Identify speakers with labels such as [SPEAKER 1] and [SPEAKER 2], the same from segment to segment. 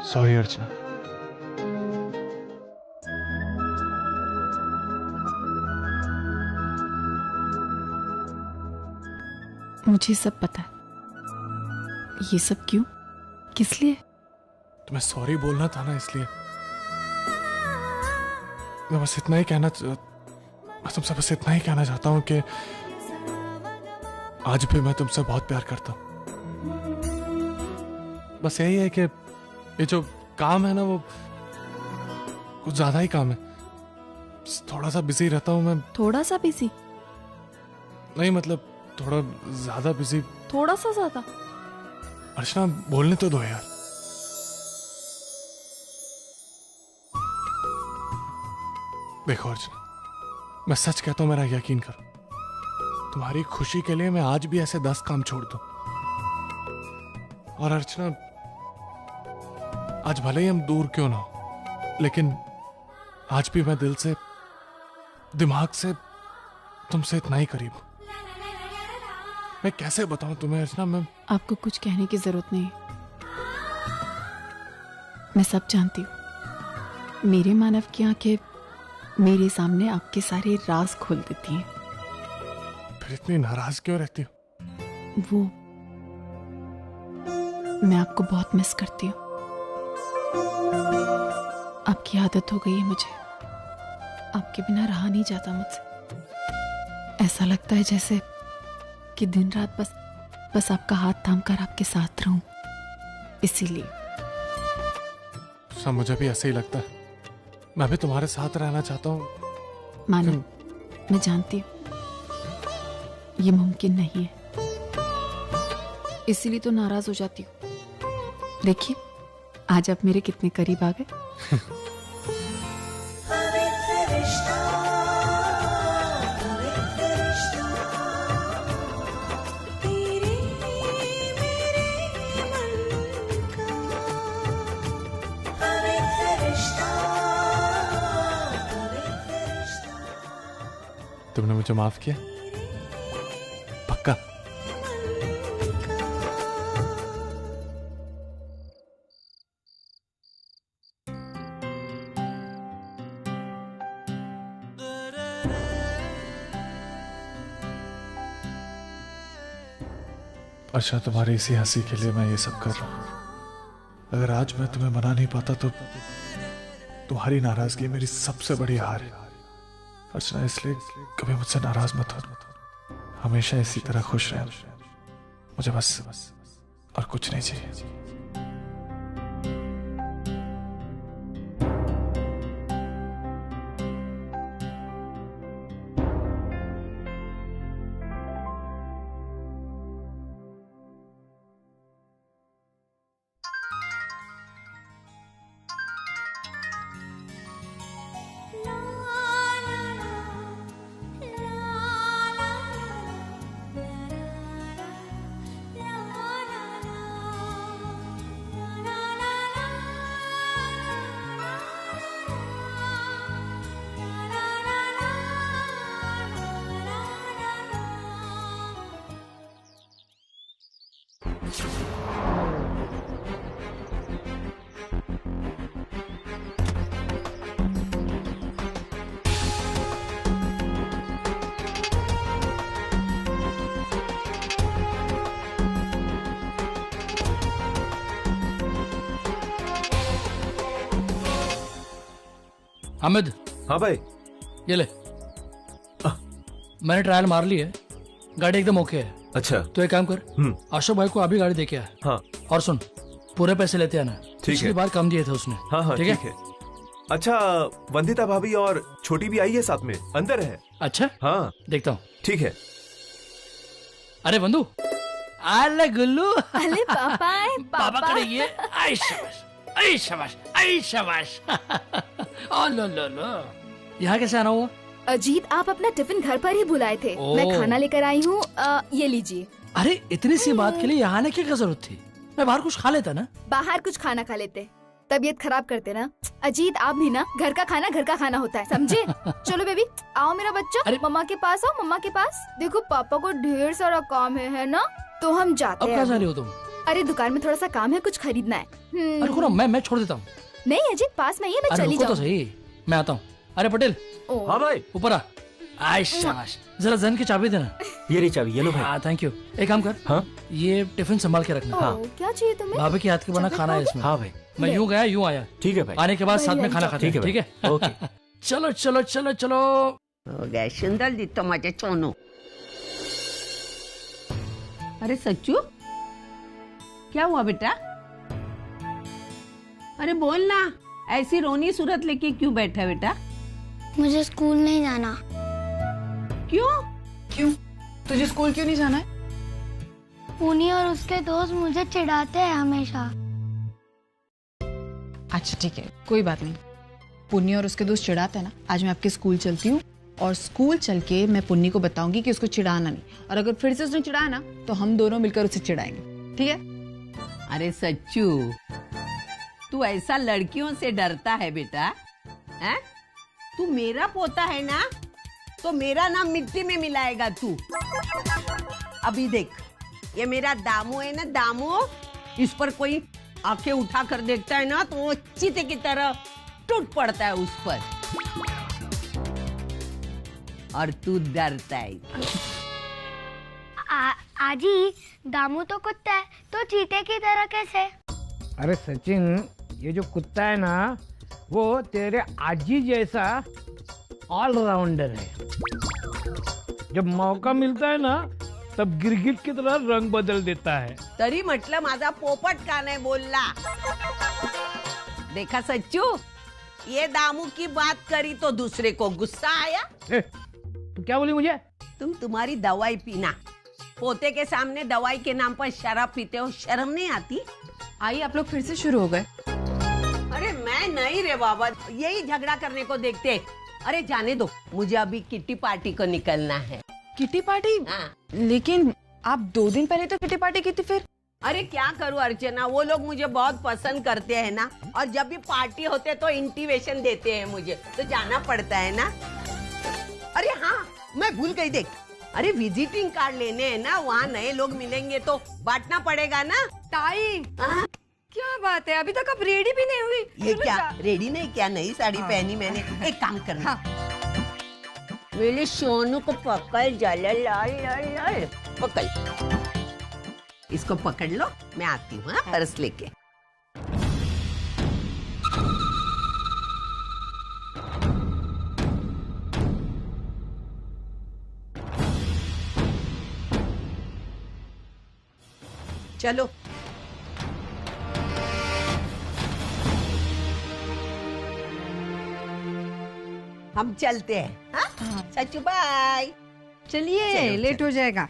[SPEAKER 1] Sorry अर्चना।
[SPEAKER 2] मुझे सब पता है। ये सब क्यों, किस लिए?
[SPEAKER 1] तुम्हें सॉरी बोलना था ना, इसलिए मैं बस इतना ही कहना मैं तुमसे बस इतना ही कहना चाहता हूँ कि आज भी मैं तुमसे बहुत प्यार करता हूँ। बस यही है कि ये जो काम है ना, वो कुछ ज्यादा ही काम है। थोड़ा सा बिजी रहता हूँ मैं।
[SPEAKER 2] थोड़ा सा बिजी?
[SPEAKER 1] नहीं मतलब थोड़ा ज्यादा बिजी।
[SPEAKER 2] थोड़ा सा ज्यादा?
[SPEAKER 1] अर्चना बोलने तो दो यार। देखो अर्चना, मैं सच कहता हूं, मेरा यकीन करो, तुम्हारी खुशी के लिए मैं आज भी ऐसे 10 काम छोड़ दूं। और अर्चना, आज भले ही हम दूर क्यों ना हो, लेकिन आज भी मैं दिल से, दिमाग से तुमसे इतना ही करीब हूं। मैं कैसे बताऊं तुम्हें अर्चना? मैं
[SPEAKER 2] आपको कुछ कहने की जरूरत नहीं, मैं सब जानती हूँ। मेरे मानव की आंखें मेरे सामने आपके सारे राज खोल देती हैं।
[SPEAKER 1] फिर इतनी नाराज क्यों रहती हो?
[SPEAKER 2] वो मैं आपको बहुत मिस करती हूँ। आपकी आदत हो गई है मुझे, आपके बिना रहा नहीं जाता मुझसे। ऐसा लगता है जैसे कि दिन रात बस आपका हाथ थामकर आपके साथ रहूं। इसीलिए
[SPEAKER 1] सब मुझे भी ऐसे ही लगता है। मैं भी तुम्हारे साथ रहना चाहता हूँ।
[SPEAKER 2] मानो, मैं जानती हूँ ये मुमकिन नहीं है, इसीलिए तो नाराज हो जाती हूँ। देखिए आज आप मेरे कितने करीब आ गए।
[SPEAKER 1] तुमने मुझे माफ किया? पक्का? अच्छा, तुम्हारी इसी हंसी के लिए मैं ये सब कर रहा हूं। अगर आज मैं तुम्हें मना नहीं पाता तो तुम्हारी नाराजगी मेरी सबसे बड़ी हार है अर्चना। इसलिए कभी मुझसे नाराज मत हो, हमेशा इसी तरह खुश रहना। मुझे बस और कुछ नहीं चाहिए।
[SPEAKER 3] हामिद।
[SPEAKER 4] हाँ भाई।
[SPEAKER 3] ये ले, मैंने ट्रायल मार ली है, गाड़ी एकदम ओके है। अच्छा
[SPEAKER 4] तो एक काम कर, अशोक भाई को अभी गाड़ी दे के आ।
[SPEAKER 3] हाँ
[SPEAKER 4] और सुन, पूरे पैसे लेते आना। पिछली बार कम दिए थे उसने।
[SPEAKER 3] हाँ हाँ ठीक है। अच्छा, वंदिता भाभी और छोटी भी आई है साथ में, अंदर है।
[SPEAKER 4] अच्छा
[SPEAKER 3] हाँ
[SPEAKER 4] देखता हूँ।
[SPEAKER 3] ठीक है।
[SPEAKER 4] अरे बंधु, अरे गुल्लू,
[SPEAKER 5] अरे पापा
[SPEAKER 4] पापा करेंगे। आई शाबाश, आई शाबाश, आई शाबाश। ओ लो लो लो, यहाँ कैसे आना हुआ?
[SPEAKER 5] अजीत, आप अपना टिफिन घर पर ही भुलाए थे। मैं खाना लेकर आई हूँ, ये लीजिए।
[SPEAKER 4] अरे इतनी सी बात के लिए यहाँ आने की क्या जरूरत थी? मैं बाहर कुछ खा लेता ना।
[SPEAKER 5] बाहर कुछ खाना खा लेते, तबीयत खराब करते ना। अजीत, आप भी ना, घर का खाना होता है, समझे? चलो बेबी, आओ मेरा बच्चा, मम्मा के पास आओ, मम्मा के पास। देखो पापा को ढेर सारा काम है ना, तो हम जाते हैं।
[SPEAKER 4] अब कहाँ जा रही हो तुम?
[SPEAKER 5] अरे दुकान में थोड़ा सा काम है, कुछ खरीदना है।
[SPEAKER 4] अरे रुको ना, मैं छोड़ देता हूँ।
[SPEAKER 5] नहीं अजीत, पास में ही है, मैं चली जाऊँ।
[SPEAKER 4] तो सही, मैं आता हूँ। अरे पटेल,
[SPEAKER 3] हाँ भाई,
[SPEAKER 4] ऊपर आ। आई शाबाश, जरा जन की चाबी देना।
[SPEAKER 3] ये रही चाबी, ये लो भाई।
[SPEAKER 4] हाँ थैंक यू। एक काम कर,
[SPEAKER 3] हाँ
[SPEAKER 4] ये टिफिन संभाल के रखना।
[SPEAKER 5] हाँ। क्या चाहिए तुम्हें?
[SPEAKER 4] भाभी के हाथ के बना खाना है इसमें।
[SPEAKER 3] हाँ भाई,
[SPEAKER 4] मैं यूँ गया यूँ आया।
[SPEAKER 3] ठीक है भाई।
[SPEAKER 4] आने के बाद साथ में खाना खाते हैं, ठीक है?
[SPEAKER 3] ओके।
[SPEAKER 4] चलो चलो चलो चलो।
[SPEAKER 6] हो गया सुंदर दिखतो माझे चोनू। अरे सच्चू, क्या हुआ बेटा? अरे बोल ना, ऐसी रोनी सूरत लेके क्यों बैठा है बेटा?
[SPEAKER 7] मुझे स्कूल नहीं जाना।
[SPEAKER 6] क्यों?
[SPEAKER 2] क्यों? तुझे स्कूल क्यों नहीं जाना है?
[SPEAKER 7] पुनी और उसके दोस्त मुझे चिढ़ाते हैं हमेशा।
[SPEAKER 2] अच्छा ठीक है, कोई बात नहीं। पुन्नी और उसके दोस्त चिढ़ाते हैं ना, आज मैं आपके स्कूल चलती हूँ और स्कूल चल के मैं पुन्नी को बताऊंगी कि उसको चिढ़ाना नहीं, और अगर फिर से उसने चिढ़ाया ना तो हम दोनों मिलकर उसे चिढ़ाएंगे, ठीक है?
[SPEAKER 6] अरे सच्चू, तू ऐसा लड़कियों से डरता है बेटा? हैं? तू मेरा पोता है ना, तो मेरा नाम मिट्टी में मिलाएगा तू। अभी देख, ये मेरा दामू है ना, दामू, इस पर कोई आंखें उठा कर देखता है ना तो वो चीते की तरह टूट पड़ता है उस पर, और तू डरता है।
[SPEAKER 7] आजी, दामू तो कुत्ता है, तो चीते की तरह कैसे?
[SPEAKER 8] अरे सचिन, ये जो कुत्ता है ना, वो तेरे आजी जैसा ऑलराउंडर है। जब मौका मिलता है ना, तब गिरगिट की तरह रंग बदल देता है।
[SPEAKER 6] तरी म्हटलं माझा पोपट का नहीं बोलला। देखा सच्चू, ये दामू की बात करी तो दूसरे को गुस्सा आया।
[SPEAKER 8] तू क्या बोली मुझे?
[SPEAKER 6] तुम तुम्हारी दवाई पीना, पोते के सामने दवाई के नाम पर शराब पीते हो, शर्म नहीं आती?
[SPEAKER 2] आई, आप लोग फिर से शुरू हो गए।
[SPEAKER 6] अरे मैं नहीं रे बाबा, यही झगड़ा करने को देखते। अरे जाने दो, मुझे अभी किट्टी पार्टी को निकलना है।
[SPEAKER 2] Kitty party?
[SPEAKER 6] हाँ।
[SPEAKER 2] लेकिन आप 2 दिन पहले तो किटी पार्टी की थी। फिर
[SPEAKER 6] अरे क्या करूं अर्चना, वो लोग मुझे बहुत पसंद करते हैं ना, और जब भी पार्टी होते तो इंटीमेशन देते हैं मुझे, तो जाना पड़ता है ना। अरे हाँ, मैं भूल गई, देख, अरे विजिटिंग कार्ड लेने हैं ना, वहाँ नए लोग मिलेंगे तो बांटना पड़ेगा ना।
[SPEAKER 5] ताई,
[SPEAKER 6] हाँ?
[SPEAKER 5] क्या बात है, अभी तक आप रेडी भी नहीं हुई?
[SPEAKER 6] ये क्या रेडी नहीं, क्या नई साड़ी पहनी मैंने? एक काम करना, मेरे सोनू को पकड़, लाल लाल लाल पकड़, इसको पकड़ लो, मैं आती हूँ पर्स लेके। चलो हम चलते हैं। हाँ? सच्चू बाय।
[SPEAKER 5] चलिए, लेट हो जाएगा।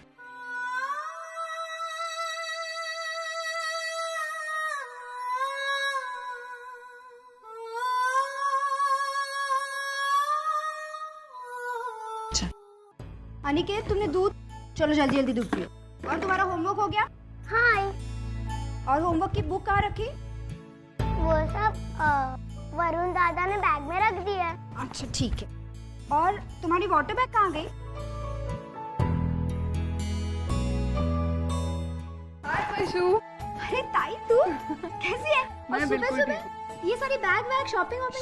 [SPEAKER 9] अनिकेत, तुमने दूध, चलो जल्दी जल्दी दूध पियो। और तुम्हारा होमवर्क हो गया?
[SPEAKER 7] हाँ,
[SPEAKER 9] और होमवर्क की बुक कहाँ रखी?
[SPEAKER 7] वो सब वरुण दादा ने बैग में रख दिया।
[SPEAKER 9] अच्छा ठीक है। और तुम्हारी वाटर बैग कहाँ गई? अरे ताई, तू कैसी है? और सुबह ये सारी बैग वैग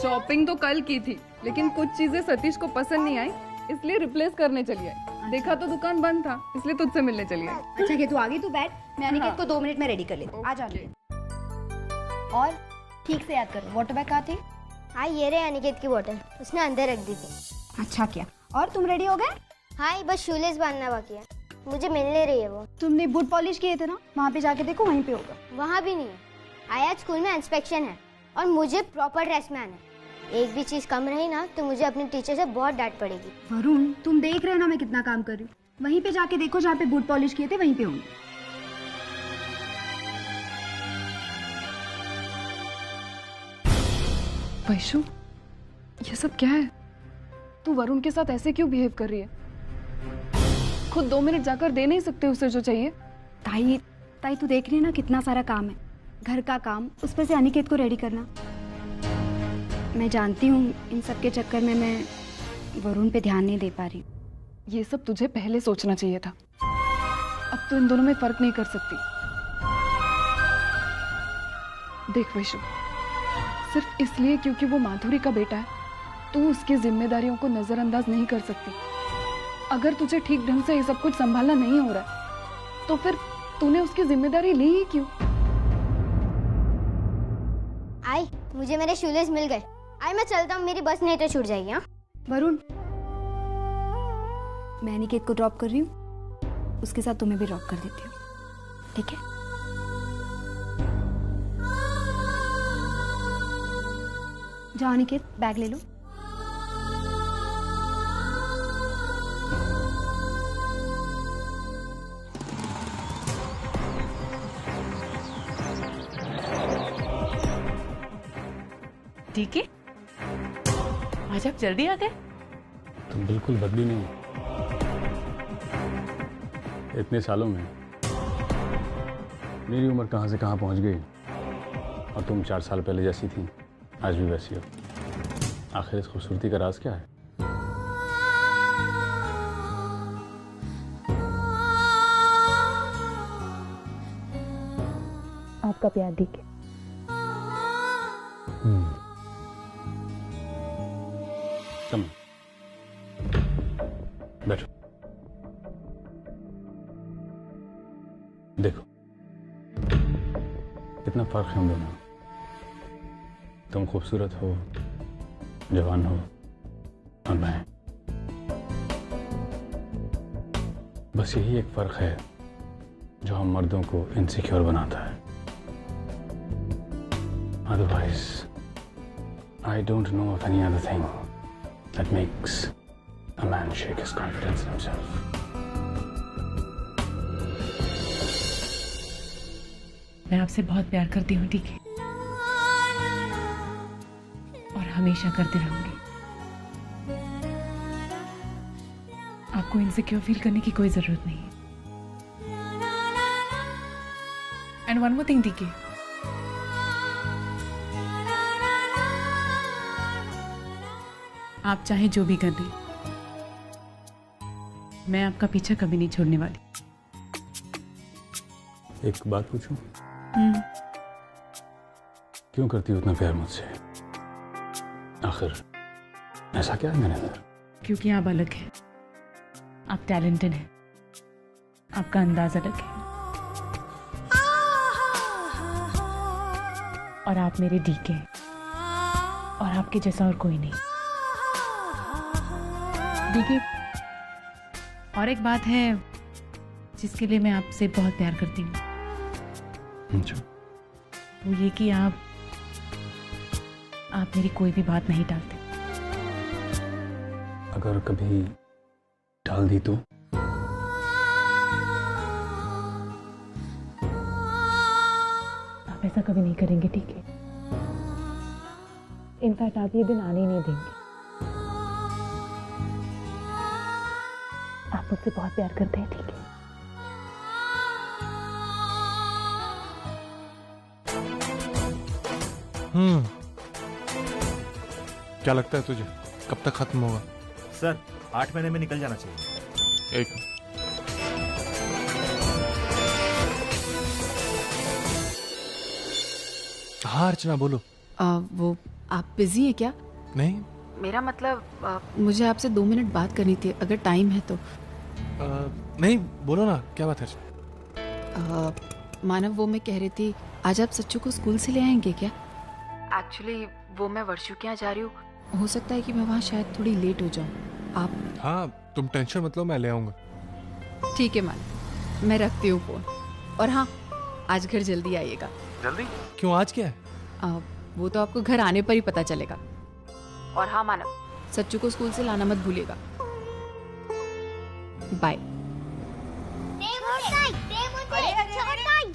[SPEAKER 10] शॉपिंग तो कल की थी, लेकिन कुछ चीजें सतीश को पसंद नहीं आई, इसलिए रिप्लेस करने चली आई। देखा तो दुकान बंद था, इसलिए तुझसे मिलने चली आई।
[SPEAKER 9] अच्छा, तू आ गई, तू बैठ, मैं अनिकेत को 2 मिनट में रेडी कर लेती हूँ। आ जा। और ठीक से याद करो, वाटर बैग कहाँ थी?
[SPEAKER 7] हाँ, ये रहे अनिकेत की बोतल, उसने अंदर रख दी थी।
[SPEAKER 9] अच्छा किया। और तुम रेडी हो गए?
[SPEAKER 7] हाँ, बस शूलेस बांधना बाकी है। मुझे मिल नहीं रही है वो।
[SPEAKER 9] तुमने बूट पॉलिश किए थे ना, वहाँ पे जाके देखो, वहीं पे होगा।
[SPEAKER 7] वहाँ भी नहीं है। आज स्कूल में इंस्पेक्शन है और मुझे प्रॉपर ड्रेस में आना है। एक भी चीज कम रही ना तो मुझे अपने टीचर से बहुत डांट पड़ेगी।
[SPEAKER 9] वरुण, तुम देख रहे हो ना मैं कितना काम कर रही हूँ। वहीं पे जाके देखो, जहाँ पे बूट पॉलिश किए थे वहीं पे होंगे।
[SPEAKER 10] वैशु, ये सब क्या है? तू वरुण के साथ ऐसे क्यों बिहेव कर रही है? खुद 2 मिनट जाकर दे नहीं सकते उसे जो चाहिए?
[SPEAKER 9] ताई तू देख रही है ना कितना सारा काम है, घर का काम, उस पर से अनिकेत को रेडी करना। मैं जानती हूँ इन सब के चक्कर में मैं वरुण पे ध्यान नहीं दे पा रही।
[SPEAKER 10] ये सब तुझे पहले सोचना चाहिए था। अब तो इन दोनों में फर्क नहीं कर सकती। देख वैशु, सिर्फ इसलिए क्योंकि वो माधुरी का बेटा है, तू उसकी जिम्मेदारियों को नजरअंदाज नहीं कर सकती। अगर तुझे ठीक ढंग से ये सब कुछ संभालना नहीं हो रहा है, तो फिर तूने उसकी जिम्मेदारी ली ही क्यों?
[SPEAKER 7] आई, मुझे मेरे शूलेस मिल गए। आई, मैं चलता हूँ, मेरी बस नहीं तो छूट जाएगी। हाँ
[SPEAKER 9] वरुण, मैं अनिकेत को ड्रॉप कर रही हूँ, उसके साथ तुम्हें भी ड्रॉप कर देती हूँ, ठीक है? जाओ अनिकेत, बैग ले लो।
[SPEAKER 11] ठीक है, आज आप जल्दी आ गए।
[SPEAKER 12] तुम बिल्कुल बदली नहीं, इतने सालों में मेरी उम्र कहाँ से कहाँ पहुँच गई और तुम 4 साल पहले जैसी थी आज भी वैसी हो। आखिर इस खूबसूरती का राज क्या है?
[SPEAKER 2] आपका प्यार दी के।
[SPEAKER 12] बैठो। देखो कितना फर्क है हम दोनों। तुम खूबसूरत हो, जवान हो, और मैं। बस यही एक फर्क है जो हम मर्दों को इनसिक्योर बनाता है। Otherwise, I don't know of any other thing that makes a man shake his confidence in himself.
[SPEAKER 11] मैं आपसे बहुत प्यार करती हूँ, ठीक है? और हमेशा करती रहूंगी। आपको इनसिक्योर फील करने की कोई जरूरत नहीं है। एंड वन मोर थिंग, ठीक है? आप चाहे जो भी कर दें, मैं आपका पीछा कभी नहीं छोड़ने वाली।
[SPEAKER 12] एक बात पूछूं? क्यों करती हो इतना प्यार मुझसे? आखिर ऐसा क्या है मेरे अंदर?
[SPEAKER 11] क्योंकि आप अलग हैं, आप टैलेंटेड हैं, आपका अंदाज अलग है, और आप मेरे डीके हैं, और आपके जैसा और कोई नहीं। देखिए, और एक बात है जिसके लिए मैं आपसे बहुत प्यार करती हूँ, वो ये कि आप मेरी कोई भी बात नहीं टालते।
[SPEAKER 12] अगर कभी टाल दी तो?
[SPEAKER 11] आप ऐसा कभी नहीं करेंगे, ठीक है? इनफैक्ट आप ये दिन आने ही नहीं देंगे। आप मुझसे बहुत प्यार करते हैं, ठीक है?
[SPEAKER 1] क्या लगता है तुझे कब तक खत्म होगा?
[SPEAKER 3] सर 8 महीने में निकल जाना चाहिए।
[SPEAKER 1] एक हाँ अर्चना बोलो।
[SPEAKER 2] वो आप बिजी हैं क्या?
[SPEAKER 1] नहीं,
[SPEAKER 2] मेरा मतलब मुझे आपसे 2 मिनट बात करनी थी, अगर टाइम है तो।
[SPEAKER 1] नहीं बोलो ना, क्या बात है?
[SPEAKER 2] मानव, वो मैं कह रही थी, आज आप सच्चू को स्कूल से ले आएंगे क्या? एक्चुअली वो मैं वर्षू के यहाँ जा रही हूँ, हो सकता है कि मैं वहाँ शायद थोड़ी लेट हो जाऊँ। आप?
[SPEAKER 1] हाँ तुम टेंशन मत लो, मैं ले आऊंगा।
[SPEAKER 2] ठीक है मान, मैं रखती हूँ फोन। और हाँ, आज घर जल्दी आइएगा।
[SPEAKER 3] जल्दी? क्यों, आज क्या है?
[SPEAKER 2] वो तो आपको घर आने पर ही पता चलेगा। और हाँ मानव, सच्चू को स्कूल से लाना मत भूलिएगा। बाय।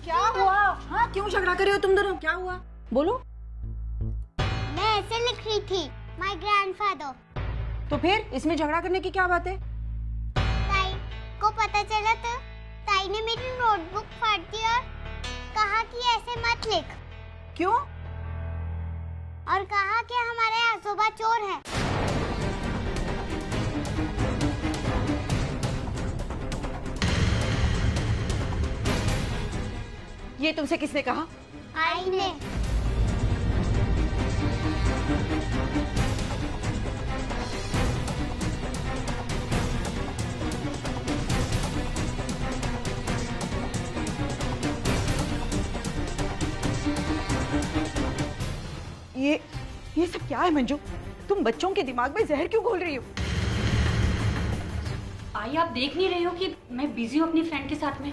[SPEAKER 6] क्या हुआ? हाँ, क्यों झगड़ा कर रहे हो तुम दोनों? क्या हुआ? बोलो।
[SPEAKER 7] मैं ऐसे लिख रही थी, माय ग्रैंडफादर।
[SPEAKER 6] तो फिर इसमें झगड़ा करने की क्या बात है?
[SPEAKER 7] ताई को पता चला तो ताई ने मेरी नोटबुक फाड़ दी और कहा कि ऐसे मत लिख।
[SPEAKER 6] क्यों?
[SPEAKER 7] और कहा कि हमारे आजोबा चोर है।
[SPEAKER 6] ये तुमसे किसने कहा?
[SPEAKER 7] आई ने।
[SPEAKER 6] ये सब क्या है मंजू? तुम बच्चों के दिमाग में जहर क्यों घोल रही हो?
[SPEAKER 13] आई, आप देख नहीं रहे हो कि मैं बिजी हूँ अपनी फ्रेंड के साथ में?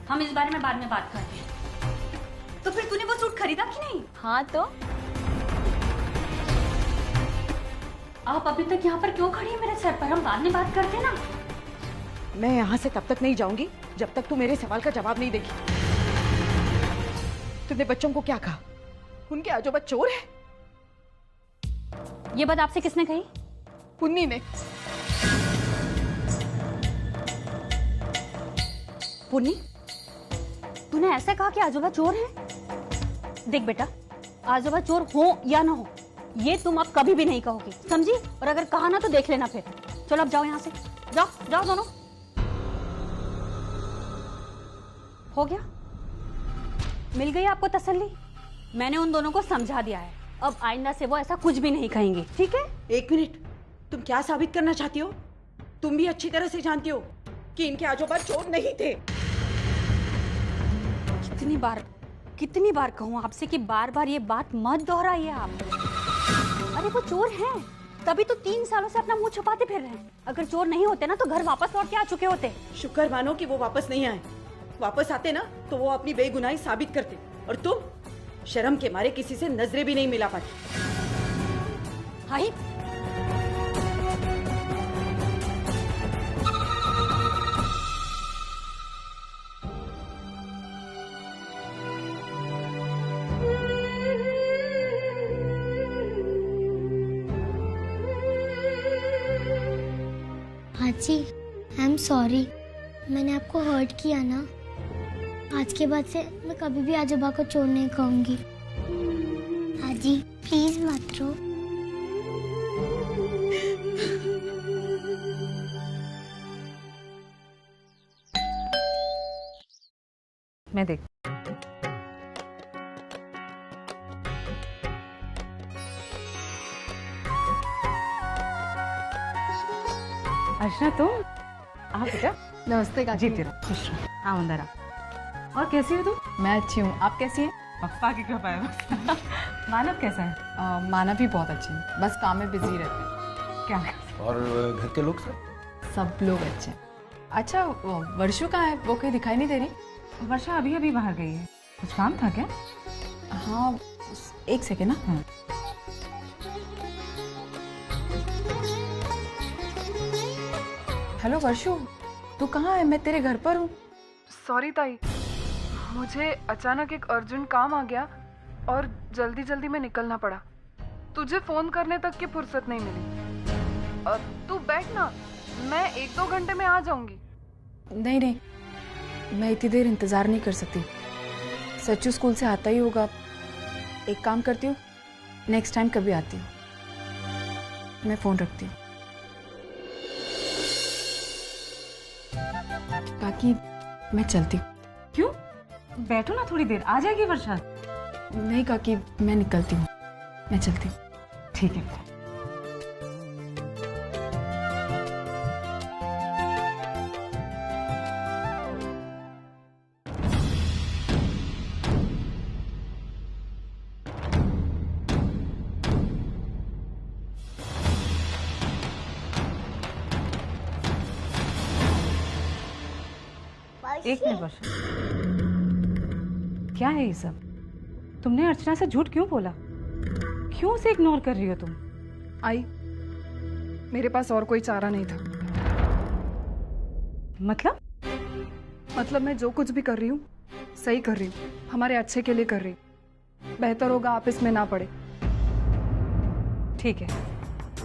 [SPEAKER 13] हम इस बारे में बाद में बात करते हैं। तो फिर तूने वो सूट खरीदा कि नहीं?
[SPEAKER 2] हाँ तो
[SPEAKER 13] आप अभी तक यहाँ पर क्यों खड़ी है मेरे सर पर? हम बाद में बात करते हैं ना।
[SPEAKER 6] मैं यहाँ से तब तक नहीं जाऊंगी जब तक तू मेरे सवाल का जवाब नहीं देगी। तुमने बच्चों को क्या कहा? उनके आजोबा चोर है?
[SPEAKER 13] ये बात आपसे किसने कही?
[SPEAKER 6] पुन्नी ने।
[SPEAKER 13] पुन्नी, तूने ऐसा कहा कि आजोबा चोर हैं? देख बेटा, आजोबा चोर हो या ना हो, ये तुम अब कभी भी नहीं कहोगी, समझी? और अगर कहा ना तो देख लेना फिर। चलो अब जाओ यहाँ से, जाओ जाओ दोनों। हो गया? मिल गई आपको तसल्ली? मैंने उन दोनों को समझा दिया है, अब आइंदा से वो ऐसा कुछ भी नहीं कहेंगे, ठीक है?
[SPEAKER 6] एक मिनट, तुम क्या साबित करना चाहती हो? तुम भी अच्छी तरह से जानती हो कि इनके आजोबा चोर नहीं थे।
[SPEAKER 13] कितनी बार कहूँ आपसे कि बार बार ये बात मत दोहराइए आप। अरे वो चोर हैं, तभी तो 3 सालों से अपना मुंह छुपाते फिर रहे हैं। अगर चोर नहीं होते ना तो घर वापस लौट के आ चुके होते।
[SPEAKER 6] शुक्र मानो कि वो वापस नहीं आए। वापस आते ना तो वो अपनी बेगुनाही साबित करते, और तुम शर्म के मारे किसी से नजरें भी नहीं मिला पाती।
[SPEAKER 13] हाय,
[SPEAKER 7] हाजी, आई एम सॉरी, मैंने आपको हर्ट किया ना। आज के बाद से मैं कभी भी आजोबा को चोर नहीं कहूंगी। हाजी प्लीज मत रो।
[SPEAKER 11] मैं देख अर्चना, तुम आप बेटा?
[SPEAKER 10] नमस्ते काकी।
[SPEAKER 11] जी तेरा खुश रहो। आओ अंदर आओ। और कैसी हो तुम?
[SPEAKER 10] मैं अच्छी हूँ, आप कैसी हैं?
[SPEAKER 11] पप्पा की कृपा है। मानव कैसा है?
[SPEAKER 10] मानव भी बहुत अच्छे हैं, बस काम में बिजी रहते हैं।
[SPEAKER 11] क्या?
[SPEAKER 14] और घर के लोग
[SPEAKER 10] सब लोग अच्छे हैं। अच्छा, वर्षु कहाँ है? वो कहीं दिखाई नहीं दे रही।
[SPEAKER 11] वर्षा अभी अभी बाहर गई है। कुछ काम था क्या?
[SPEAKER 10] हाँ, एक सेकेंड ना। हेलो वर्षु, तू कहाँ है? मैं तेरे घर पर हूँ। सॉरी ताई, मुझे अचानक एक अर्जेंट काम आ गया और जल्दी जल्दी में निकलना पड़ा। तुझे फोन करने तक की फुर्सत नहीं मिली। तू बैठ ना, मैं 1-2 घंटे में आ जाऊंगी। नहीं नहीं, मैं इतनी देर इंतजार नहीं कर सकती। सच्चू स्कूल से आता ही होगा। एक काम करती हूँ, नेक्स्ट टाइम कभी आती हूँ। मैं फोन रखती हूँ। काकी, मैं चलती हूँ।
[SPEAKER 11] क्यों? बैठो ना थोड़ी देर, आ जाएगी वर्षा।
[SPEAKER 10] नहीं काकी, मैं निकलती हूँ, मैं चलती हूँ।
[SPEAKER 11] ठीक है। एक मिनट वर्षा, क्या है ये सब? तुमने अर्चना से झूठ क्यों बोला? क्यों उसे इग्नोर कर रही हो तुम?
[SPEAKER 10] आई, मेरे पास और कोई चारा नहीं था।
[SPEAKER 11] मतलब
[SPEAKER 10] मैं जो कुछ भी कर रही हूँ सही कर रही हूँ, हमारे अच्छे के लिए कर रही हूँ। बेहतर होगा आप इसमें ना पड़े।
[SPEAKER 11] ठीक है,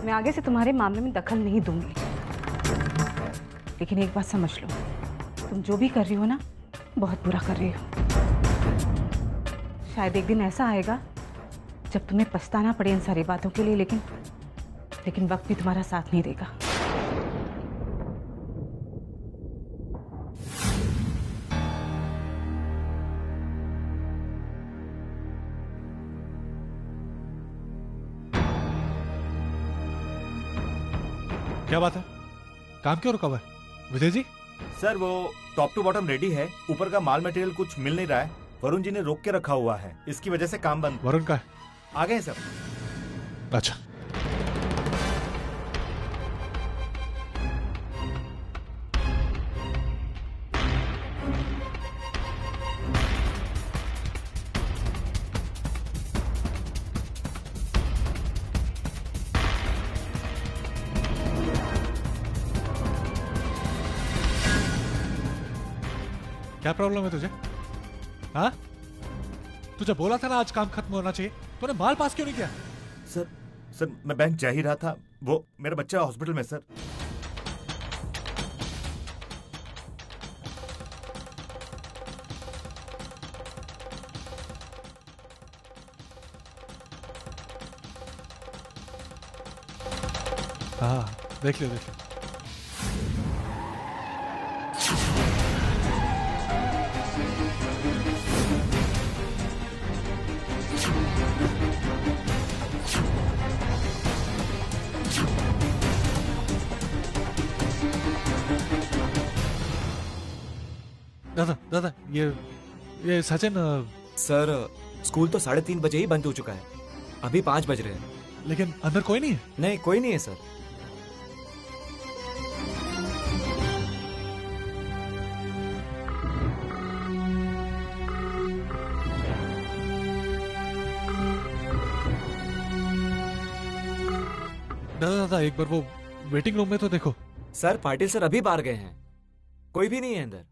[SPEAKER 11] मैं आगे से तुम्हारे मामले में दखल नहीं दूंगी, लेकिन एक बात समझ लो, तुम जो भी कर रही हो ना, बहुत बुरा कर रही हो। शायद एक दिन ऐसा आएगा जब तुम्हें पछताना पड़े इन सारी बातों के लिए, लेकिन वक्त भी तुम्हारा साथ नहीं देगा।
[SPEAKER 1] क्या बात है? काम क्यों रुका हुआ है विजय जी?
[SPEAKER 14] सर वो टॉप टू बॉटम रेडी है, ऊपर का माल मटेरियल कुछ मिल नहीं रहा है। वरुण जी ने रोक के रखा हुआ है, इसकी वजह से काम बंद।
[SPEAKER 1] वरुण का है?
[SPEAKER 14] आ गए सर।
[SPEAKER 1] अच्छा, क्या प्रॉब्लम है तुझे? हाँ, तुझे बोला था ना आज काम खत्म होना चाहिए, तूने माल पास क्यों नहीं किया?
[SPEAKER 14] सर मैं बैंक जा ही रहा था, वो मेरा बच्चा हॉस्पिटल में सर।
[SPEAKER 1] हाँ, देख लियो। दादा ये सचिन।
[SPEAKER 3] सर स्कूल तो 3:30 बजे ही बंद हो चुका है, अभी 5 बज रहे हैं।
[SPEAKER 1] लेकिन अंदर कोई नहीं है?
[SPEAKER 3] नहीं, कोई नहीं है सर।
[SPEAKER 1] दादा एक बार वो वेटिंग रूम में तो देखो।
[SPEAKER 3] सर पाटिल सर अभी बाहर गए हैं, कोई भी नहीं है अंदर।